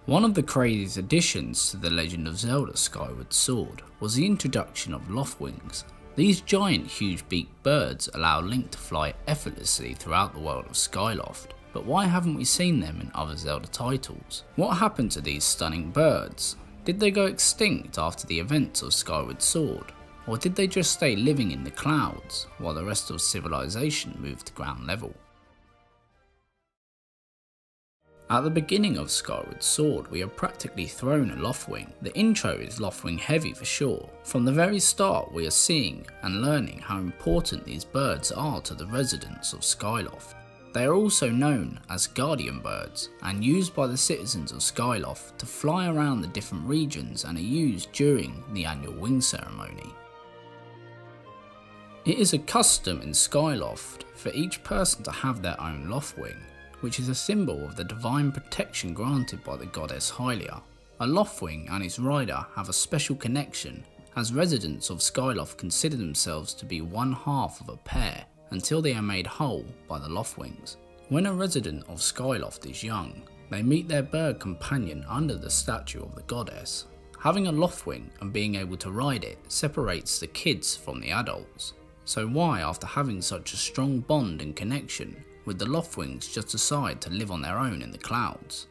One of the craziest additions to the Legend of Zelda Skyward Sword was the introduction of Loftwings. These giant huge-beaked birds allow Link to fly effortlessly throughout the world of Skyloft. But why haven't we seen them in other Zelda titles? What happened to these stunning birds? Did they go extinct after the events of Skyward Sword? Or did they just stay living in the clouds while the rest of civilization moved to ground level? At the beginning of Skyward Sword, we are practically thrown a Loftwing. The intro is Loftwing heavy for sure. From the very start, we are seeing and learning how important these birds are to the residents of Skyloft. They are also known as guardian birds and used by the citizens of Skyloft to fly around the different regions and are used during the annual wing ceremony. It is a custom in Skyloft for each person to have their own Loftwing, which is a symbol of the divine protection granted by the goddess Hylia. A Loftwing and its rider have a special connection, as residents of Skyloft consider themselves to be one half of a pair until they are made whole by the Loftwings. When a resident of Skyloft is young, they meet their bird companion under the statue of the goddess. Having a Loftwing and being able to ride it separates the kids from the adults. So why, after having such a strong bond and connection, would the Loftwings just decide to live on their own in the clouds?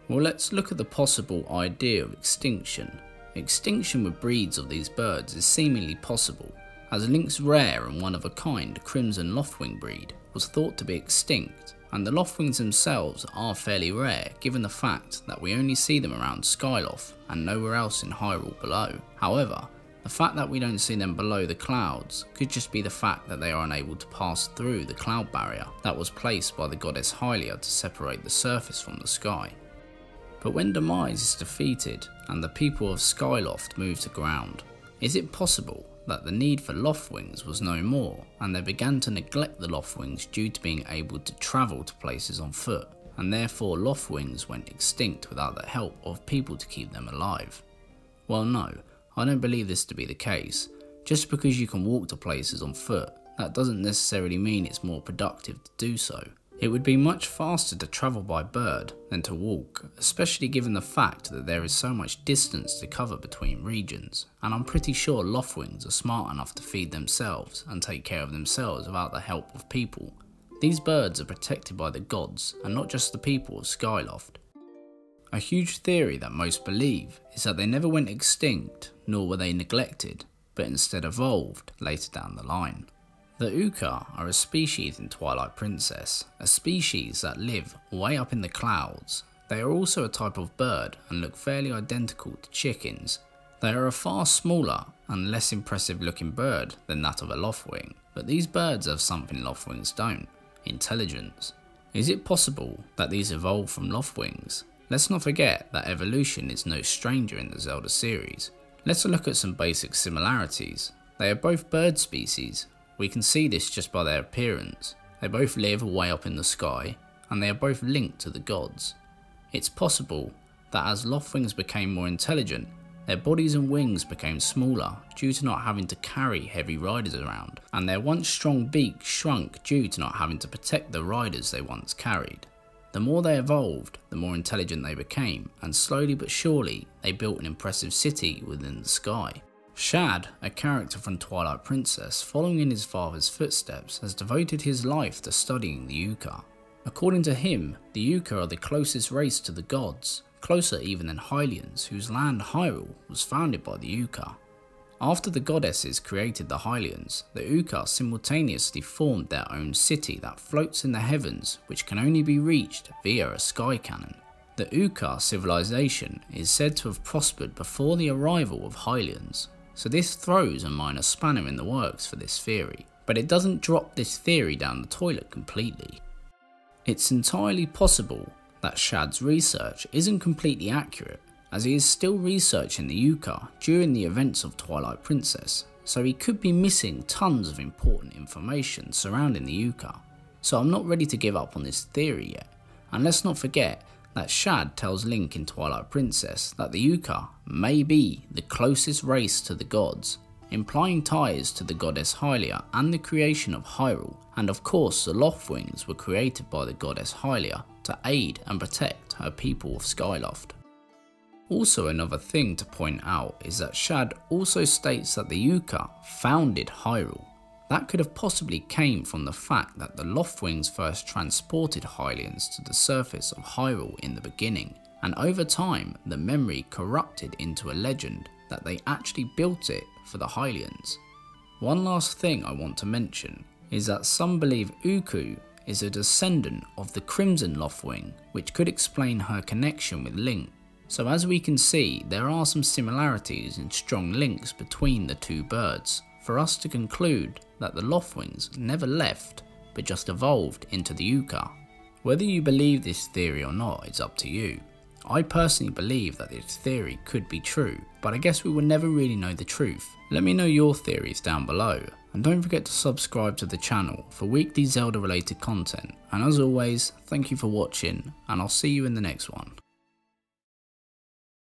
Well, let's look at the possible idea of extinction. Extinction with breeds of these birds is seemingly possible, as Link's rare and one-of-a-kind Crimson Loftwing breed was thought to be extinct, and the Loftwings themselves are fairly rare given the fact that we only see them around Skyloft and nowhere else in Hyrule below. However, the fact that we don't see them below the clouds could just be the fact that they are unable to pass through the cloud barrier that was placed by the goddess Hylia to separate the surface from the sky. But when Demise is defeated and the people of Skyloft move to ground, is it possible that the need for Loftwings was no more and they began to neglect the Loftwings due to being able to travel to places on foot, and therefore Loftwings went extinct without the help of people to keep them alive? Well, no. I don't believe this to be the case. Just because you can walk to places on foot, that doesn't necessarily mean it's more productive to do so. It would be much faster to travel by bird than to walk, especially given the fact that there is so much distance to cover between regions, and I'm pretty sure Loftwings are smart enough to feed themselves and take care of themselves without the help of people. These birds are protected by the gods and not just the people of Skyloft. A huge theory that most believe is that they never went extinct, nor were they neglected, but instead evolved later down the line. The Uka are a species in Twilight Princess, a species that live way up in the clouds. They are also a type of bird and look fairly identical to chickens. They are a far smaller and less impressive looking bird than that of a Loftwing, but these birds have something Loftwings don't: intelligence. Is it possible that these evolved from Loftwings? Let's not forget that evolution is no stranger in the Zelda series. Let's look at some basic similarities. They are both bird species. We can see this just by their appearance. They both live way up in the sky, and they are both linked to the gods. It's possible that as Loftwings became more intelligent, their bodies and wings became smaller due to not having to carry heavy riders around, and their once strong beak shrunk due to not having to protect the riders they once carried. The more they evolved, the more intelligent they became, and slowly but surely they built an impressive city within the sky. Shad, a character from Twilight Princess, following in his father's footsteps, has devoted his life to studying the Uka. According to him, the Uka are the closest race to the gods, closer even than Hylians, whose land Hyrule was founded by the Uka. After the goddesses created the Hylians, the Uka simultaneously formed their own city that floats in the heavens, which can only be reached via a sky cannon. The Uka civilization is said to have prospered before the arrival of Hylians, so this throws a minor spanner in the works for this theory, but it doesn't drop this theory down the toilet completely. It's entirely possible that Shad's research isn't completely accurate, as he is still researching the Uka during the events of Twilight Princess, so he could be missing tons of important information surrounding the Uka. So I'm not ready to give up on this theory yet, and let's not forget that Shad tells Link in Twilight Princess that the Uka may be the closest race to the gods. implying ties to the goddess Hylia and the creation of Hyrule, and of course the Loftwings were created by the goddess Hylia to aid and protect her people of Skyloft. Also, another thing to point out is that Shad also states that the Yuka founded Hyrule. That could have possibly came from the fact that the Loftwings first transported Hylians to the surface of Hyrule in the beginning, and over time the memory corrupted into a legend that they actually built it for the Hylians. One last thing I want to mention is that some believe Uku is a descendant of the Crimson Loftwing, which could explain her connection with Link. So as we can see, there are some similarities and strong links between the two birds for us to conclude that the Loftwings never left but just evolved into the Yuka. Whether you believe this theory or not is up to you. I personally believe that this theory could be true, but I guess we will never really know the truth. Let me know your theories down below, and don't forget to subscribe to the channel for weekly Zelda related content, and as always, thank you for watching, and I'll see you in the next one.